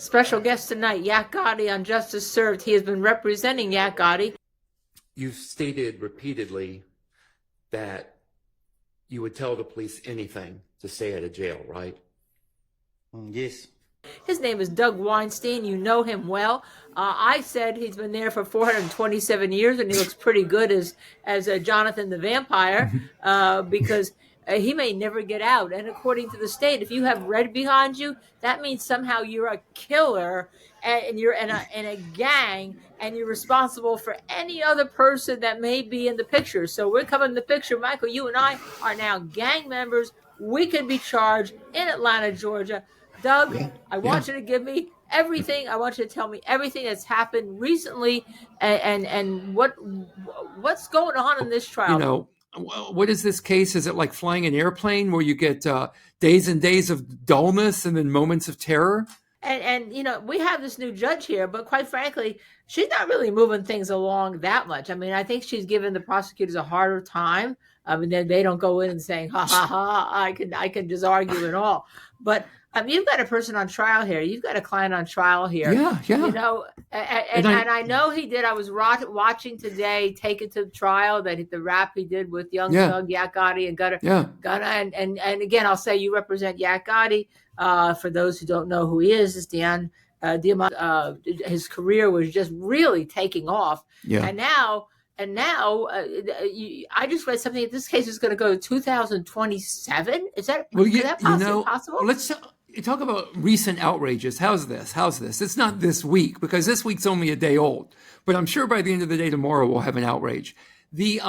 Special guest tonight, Yak Gotti on Justice Served. He has been representing Yak Gotti. You've stated repeatedly that you would tell the police anything to stay out of jail, right? Yes. His name is Doug Weinstein. You know him well. I said he's been there for 427 years, and he looks pretty good as Jonathan the Vampire, because he may never get out. And according to the state, if you have red behind you, that means somehow you're a killer, and you're in a gang, and you're responsible for any other person that may be in the picture. So we're coming in the picture, Michael. You and I are now gang members. We can be charged in Atlanta, Georgia. Doug, I want you to give me everything. I want you to tell me everything that's happened recently, and what's going on in this trial. You know, what is this case? Is it like flying an airplane where you get days and days of dullness and then moments of terror? And you know, we have this new judge here, but quite frankly, she's not really moving things along that much. I mean, I think she's giving the prosecutors a harder time. I mean, they don't go in and saying, ha, ha, ha, I can just argue and all. But you've got a person on trial here. You've got a client on trial here. Yeah. You know, and I know he did. I was watching today, Take It to trial, that the rap he did with Young Thug, Yak Gotti, and Gunna. And again, I'll say you represent Yak Gotti. For those who don't know who he is his career was just really taking off. Yeah. And now, I just read something that this case is going to go to 2027. Is that possible? Let's talk about recent outrages. How's this? It's not this week, because this week's only a day old. But I'm sure by the end of the day tomorrow we'll have an outrage. The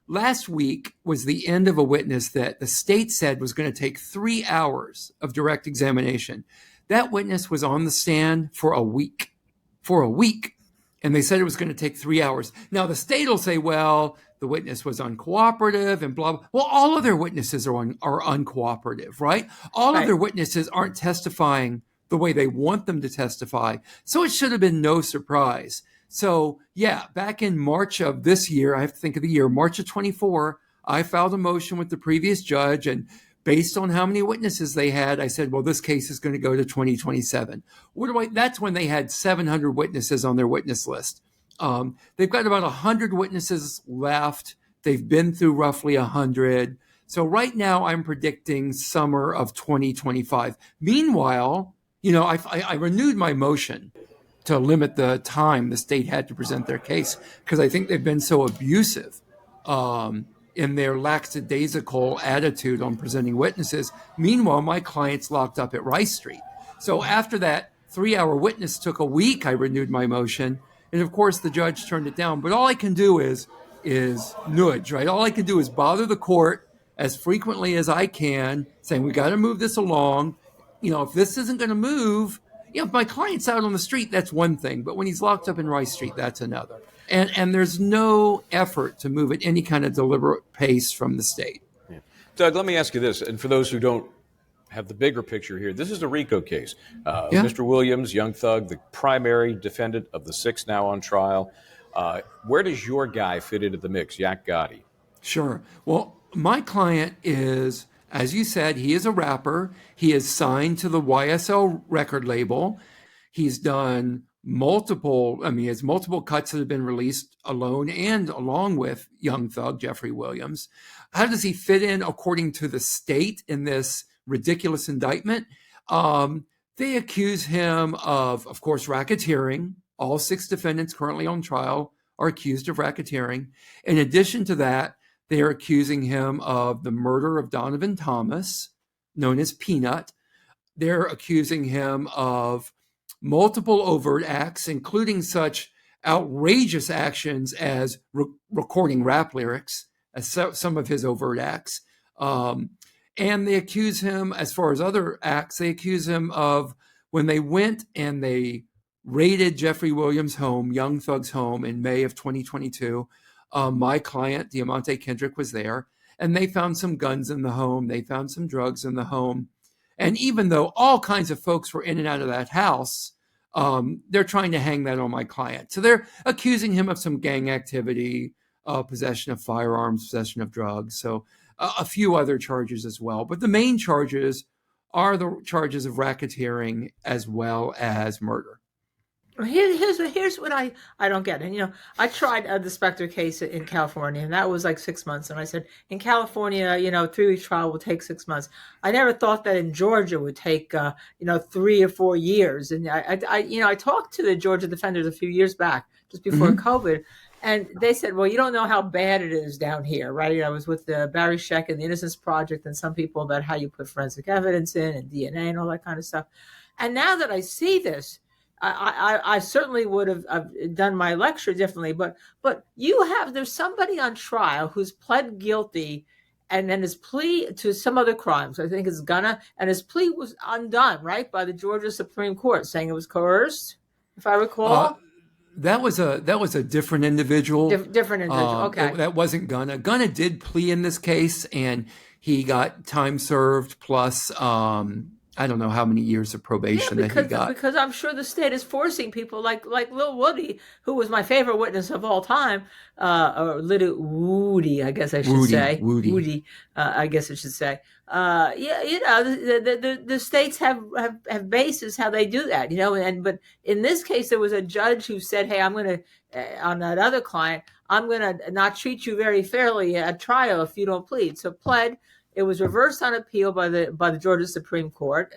last week was the end of a witness that the state said was going to take 3 hours of direct examination. That witness was on the stand for a week. And they said it was going to take 3 hours. Now, the state will say, well, the witness was uncooperative and blah, blah. Well, all other witnesses are uncooperative, right? All other witnesses aren't testifying the way they want them to testify. So it should have been no surprise. So, yeah, back in March of this year, I have to think of the year, March of 24, I filed a motion with the previous judge, and based on how many witnesses they had, I said, well, this case is going to go to 2027. That's when they had 700 witnesses on their witness list. They've got about 100 witnesses left. They've been through roughly 100. So right now I'm predicting summer of 2025. Meanwhile, you know, I renewed my motion to limit the time the state had to present their case, because I think they've been so abusive in their lackadaisical attitude on presenting witnesses. Meanwhile, my client's locked up at Rice Street. So after that 3-hour witness took a week, I renewed my motion. And of course, the judge turned it down. But all I can do is nudge, right? All I can do is bother the court as frequently as I can, saying, we got to move this along. You know, if this isn't going to move, you know, if my client's out on the street, that's one thing. But when he's locked up in Rice Street, that's another. And there's no effort to move at any kind of deliberate pace from the state. Yeah. Doug, let me ask you this. And for those who don't have the bigger picture here, this is a RICO case. Mr. Williams, Young Thug, the primary defendant of the 6 now on trial. Where does your guy fit into the mix, Yak Gotti? Sure. Well, my client is, as you said, he is a rapper. He is signed to the YSL record label. He's done he has multiple cuts that have been released alone and along with Young Thug, Jeffrey Williams. How does he fit in according to the state in this ridiculous indictment? They accuse him of course, racketeering. All 6 defendants currently on trial are accused of racketeering. In addition to that, they are accusing him of the murder of Donovan Thomas, known as Peanut. They're accusing him of multiple overt acts, including such outrageous actions as recording rap lyrics, as some of his overt acts. And they accuse him, as far as other acts, they accuse him of when they went and they raided Jeffrey Williams' home, Young Thug's home, in May of 2022. My client, Diamante Kendrick, was there, and they found some guns in the home. They found some drugs in the home. And even though all kinds of folks were in and out of that house, they're trying to hang that on my client. So they're accusing him of some gang activity, possession of firearms, possession of drugs. So a few other charges as well. But the main charges are the charges of racketeering as well as murder. Here's what I don't get. And I tried the Specter case in California, and that was like 6 months. And I said, in California, 3-week trial will take 6 months. I never thought that in Georgia would take 3 or 4 years. And I talked to the Georgia defenders a few years back, just before COVID, and they said, well, you don't know how bad it is down here, right? I was with Barry Scheck and the Innocence Project and some people about how you put forensic evidence in and DNA and all that kind of stuff. And now that I see this, I certainly would have done my lecture differently, but there's somebody on trial who's pled guilty, and then his plea to some other crimes, I think it's Gunna, and his plea was undone, right, by the Georgia Supreme Court, saying it was coerced, if I recall. That was a different individual. Different individual. Okay. That wasn't Gunna. Gunna did plea in this case, and he got time served plus I don't know how many years of probation that he got. Because I'm sure the state is forcing people like Lil Woody, who was my favorite witness of all time, or Little Woody, I guess I should say. Woody, I guess I should say. The states have bases how they do that, but in this case, there was a judge who said, hey, I'm going to, on that other client, I'm going to not treat you very fairly at trial if you don't plead. So pled. It was reversed on appeal by the Georgia Supreme Court.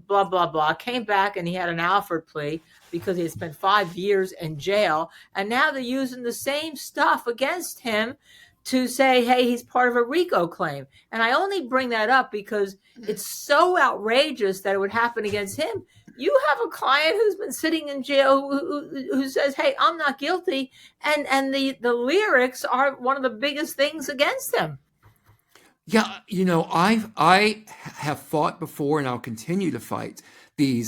Blah, blah, blah. Came back and he had an Alford plea because he had spent 5 years in jail. And now they're using the same stuff against him to say, hey, he's part of a RICO claim. And I only bring that up because it's so outrageous that it would happen against him. You have a client who's been sitting in jail who says, hey, I'm not guilty. And the lyrics are one of the biggest things against him. Yeah, I have fought before, and I'll continue to fight the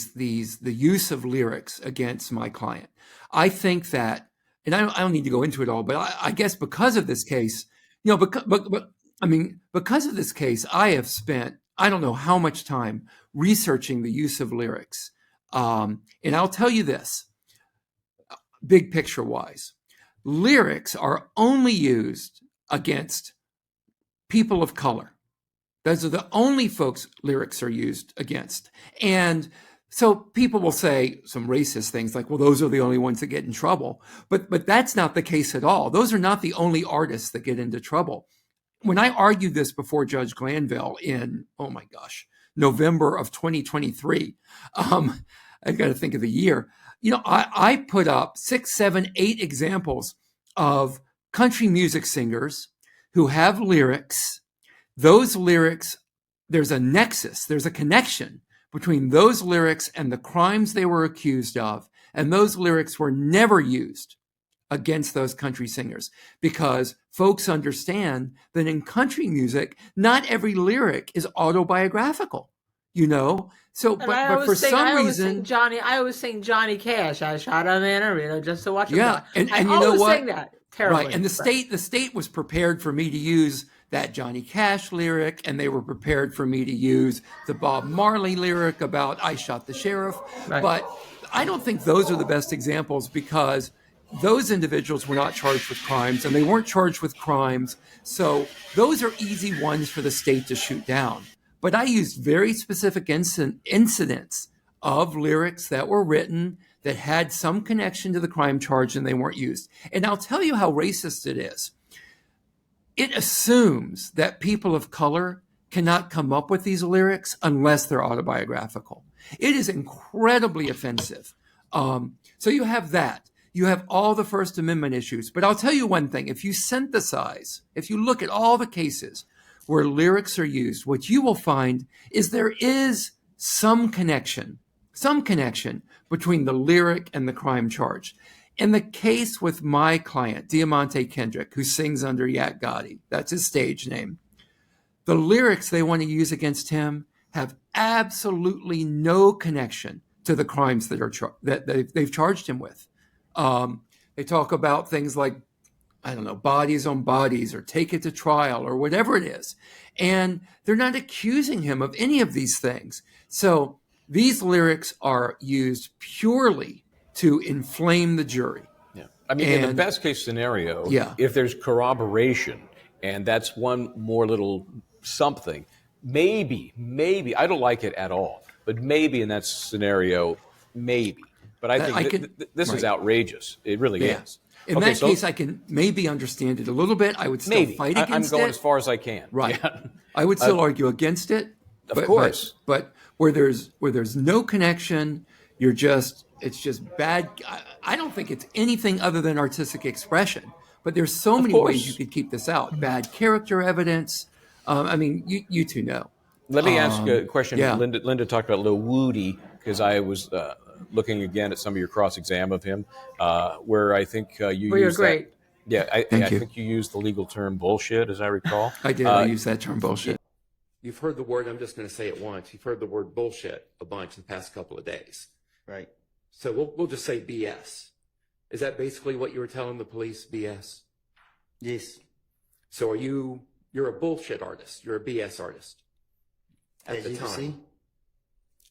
use of lyrics against my client. I think that, and I don't need to go into it all, but I guess because of this case, because of this case, I have spent I don't know how much time researching the use of lyrics, and I'll tell you this, big picture wise, lyrics are only used against people of color. Those are the only folks lyrics are used against. And so people will say some racist things like, well, those are the only ones that get in trouble. But that's not the case at all. Those are not the only artists that get into trouble. When I argued this before Judge Glanville in, November of 2023, I got to think of the year, I put up 6, 7, 8 examples of country music singers who have lyrics. Those lyrics, there's a nexus, there's a connection between those lyrics and the crimes they were accused of. And those lyrics were never used against those country singers because folks understand that in country music, not every lyric is autobiographical, So, but for some reason, I always sing Johnny Cash. I shot a man arena just to watch him. Yeah, and I you know what? Sing that. Terribly. Right, and the state was prepared for me to use that Johnny Cash lyric, and they were prepared for me to use the Bob Marley lyric about I shot the sheriff. Right. But I don't think those are the best examples because those individuals were not charged with crimes, and they weren't charged with crimes. So those are easy ones for the state to shoot down. But I used very specific incidents of lyrics that were written that had some connection to the crime charge and they weren't used. And I'll tell you how racist it is. It assumes that people of color cannot come up with these lyrics unless they're autobiographical. It is incredibly offensive. So you have that. You have all the First Amendment issues. But I'll tell you one thing. If you look at all the cases where lyrics are used, what you will find is there is some connection between the lyric and the crime charge. In the case with my client, Diamante Kendrick, who sings under Yak Gotti, that's his stage name, the lyrics they want to use against him have absolutely no connection to the crimes that they've charged him with. They talk about things like, bodies on bodies or take it to trial or whatever it is. And they're not accusing him of any of these things. So these lyrics are used purely to inflame the jury. Yeah. In the best case scenario, if there's corroboration and that's one more little something, maybe I don't like it at all, but maybe in that scenario, maybe. But I think this is outrageous. It really is. In that case, I can maybe understand it a little bit. I would still fight against it. I'm going as far as I can. Right. Yeah. I would still argue against it. Of course. But where there's no connection, it's just bad. I don't think it's anything other than artistic expression. But there's so many ways you could keep this out. Bad character evidence. I mean, you two know. Let me ask a question. Yeah. Linda talked about Lil Woody, because I was looking again at some of your cross-exam of him, where I think you used you're great. I think you used the legal term bullshit, as I recall. I did. I used that term bullshit. You've heard the word, I'm just going to say it once, you've heard the word bullshit a bunch in the past couple of days. Right. So we'll just say BS. Is that basically what you were telling the police, BS? Yes. So you're a bullshit artist. You're a BS artist. At As the you can time. see.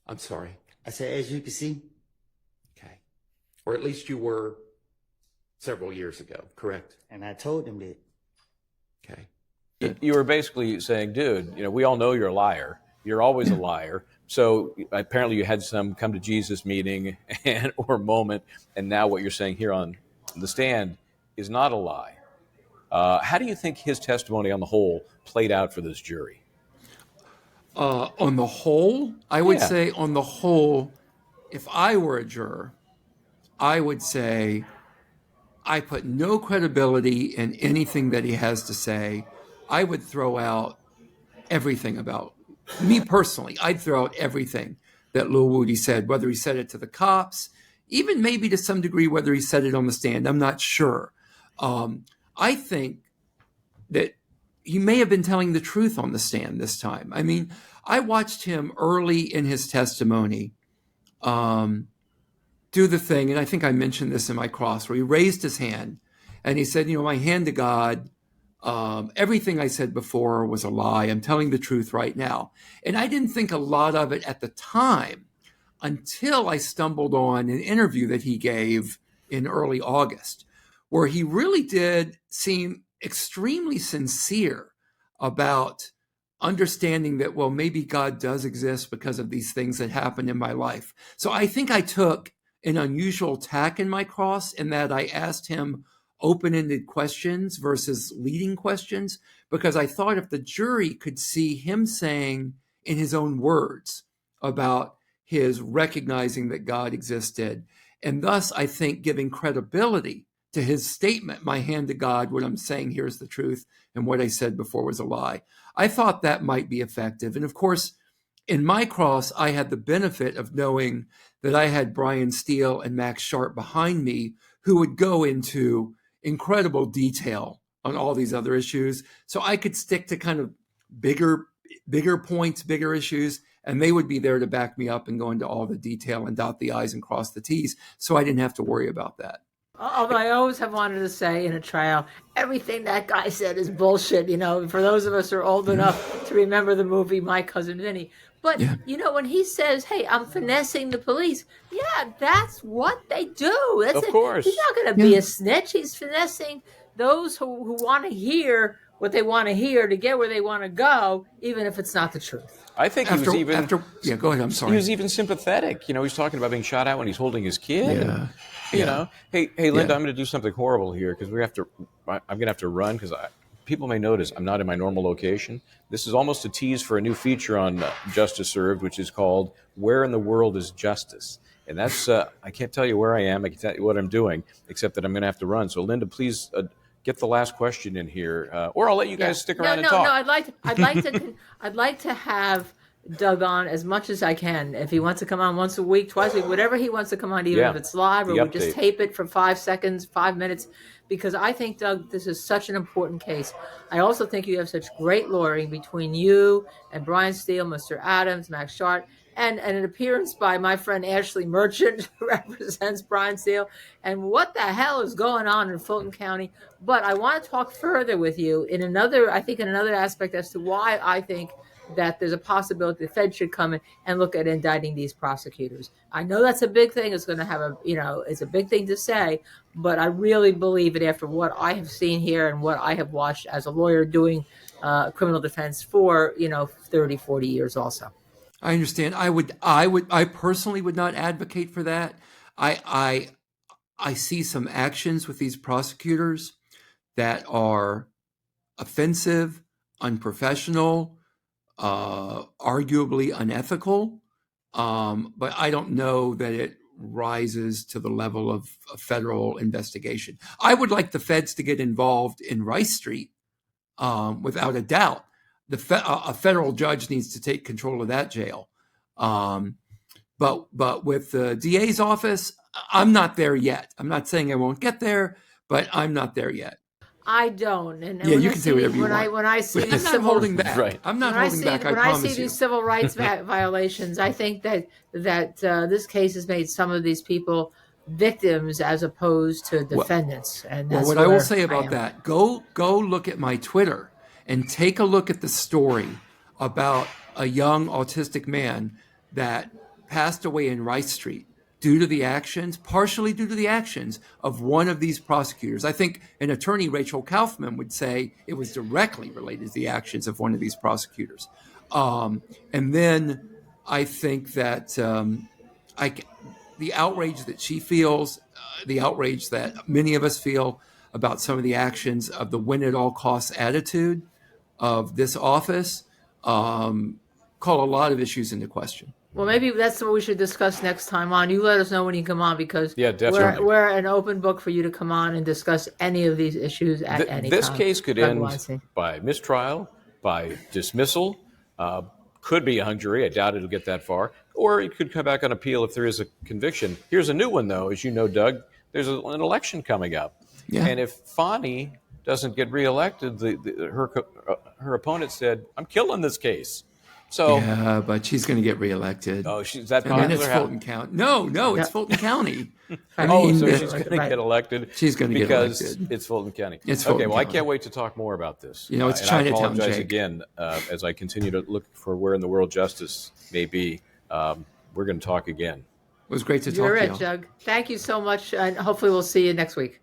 I'm sorry. I said, as you can see. Okay. Or at least you were several years ago, correct? And I told them that. Okay. You were basically saying, dude, we all know you're a liar. You're always a liar. So apparently you had some come to Jesus meeting or moment, and now what you're saying here on the stand is not a lie. How do you think his testimony on the whole played out for this jury? On the whole, I would say on the whole, if I were a juror, I would say I put no credibility in anything that he has to say. I would throw out everything about me personally. I'd throw out everything that Lil Woody said, whether he said it to the cops, even maybe to some degree whether he said it on the stand. I'm not sure. I think that he may have been telling the truth on the stand this time. I mean, I watched him early in his testimony do the thing, and I think I mentioned this in my cross, where he raised his hand and he said, my hand to God, everything I said before was a lie. I'm telling the truth right now. And I didn't think a lot of it at the time until I stumbled on an interview that he gave in early August, where he really did seem extremely sincere about understanding that, well, maybe God does exist because of these things that happened in my life. So I think I took an unusual tack in my cross in that I asked him open-ended questions versus leading questions, because I thought if the jury could see him saying in his own words about his recognizing that God existed, and thus I think giving credibility to his statement, my hand to God, what I'm saying here is the truth, and what I said before was a lie. I thought that might be effective. And of course, in my cross, I had the benefit of knowing that I had Brian Steele and Max Sharp behind me who would go into incredible detail on all these other issues. So I could stick to kind of bigger points, bigger issues, and they would be there to back me up and go into all the detail and dot the I's and cross the T's. So I didn't have to worry about that. Although I always have wanted to say in a trial, everything that guy said is bullshit. For those of us who are old enough to remember the movie My Cousin Vinny. But, when he says, hey, I'm finessing the police, that's what they do. That's of course. He's not going to be a snitch. He's finessing those who want to hear what they want to hear to get where they want to go, even if it's not the truth. I think he was even... go ahead, I'm sorry. He was even sympathetic. He's talking about being shot at when he's holding his kid. Yeah. Hey, Linda, I'm going to do something horrible here because I'm going to have to run because people may notice I'm not in my normal location. This is almost a tease for a new feature on Justice Served, which is called Where in the World is Justice? And that's, I can't tell you where I am. I can tell you what I'm doing, except that I'm going to have to run. So, Linda, please get the last question in here, or I'll let you guys stick around and talk. No, I'd like to have Doug on as much as I can. If he wants to come on once a week, twice a week, whatever he wants to come on, even if it's live or we just tape it for 5 seconds, 5 minutes, because I think, Doug, this is such an important case. I also think you have such great lawyering between you and Brian Steele, Mr. Adams, Max Sharp, and an appearance by my friend Ashley Merchant, who represents Brian Steele. And what the hell is going on in Fulton County? But I want to talk further with you in another aspect as to why I think that there's a possibility the Fed should come in and look at indicting these prosecutors. I know that's a big thing. It's going to have it's a big thing to say, but I really believe it after what I have seen here and what I have watched as a lawyer doing criminal defense for 30, 40 years also. I understand. I personally would not advocate for that. I see some actions with these prosecutors that are offensive, unprofessional, arguably unethical. But I don't know that it rises to the level of a federal investigation. I would like the feds to get involved in Rice Street, without a doubt. A federal judge needs to take control of that jail. But with the DA's office, I'm not there yet. I'm not saying I won't get there, but I'm not there yet. I don't. And Yeah, you can say whatever you want. When I see I'm these not civil, holding back. Right. I'm not holding back. I when I promise see you. these civil rights violations, I think that this case has made some of these people victims as opposed to defendants. And that's what I will where say I about am. that, go look at my Twitter and take a look at the story about a young autistic man that passed away in Rice Street partially due to the actions of one of these prosecutors. I think an attorney, Rachel Kaufman, would say it was directly related to the actions of one of these prosecutors. And then I think that the outrage that she feels, the outrage that many of us feel about some of the actions of the win-at-all-costs attitude of this office, call a lot of issues into question. Well, maybe that's what we should discuss next time on. You let us know when you come on, because definitely. we're an open book for you to come on and discuss any of these issues at any time. This case could Doug end Weinstein. by mistrial, by dismissal, could be a hung jury. I doubt it'll get that far. Or it could come back on appeal if there is a conviction. Here's a new one, though. As you know, Doug, there's an election coming up. Yeah. And if Fani doesn't get reelected, her opponent said, I'm killing this case. So, yeah, but she's going to get reelected. oh, she's that And popular? then it's Fulton County. No, it's Yeah. Fulton County. So she's Right. going to get elected. She's going to get because elected. it's Fulton County. It's okay. Fulton Well, I County. can't wait to talk more about this. You know, it's and Chinatown, I apologize Jake. again as I continue to look for where in the world justice may be. We're going to talk again. It was great to You're talk to it, you. Doug. Thank you so much, and hopefully we'll see you next week.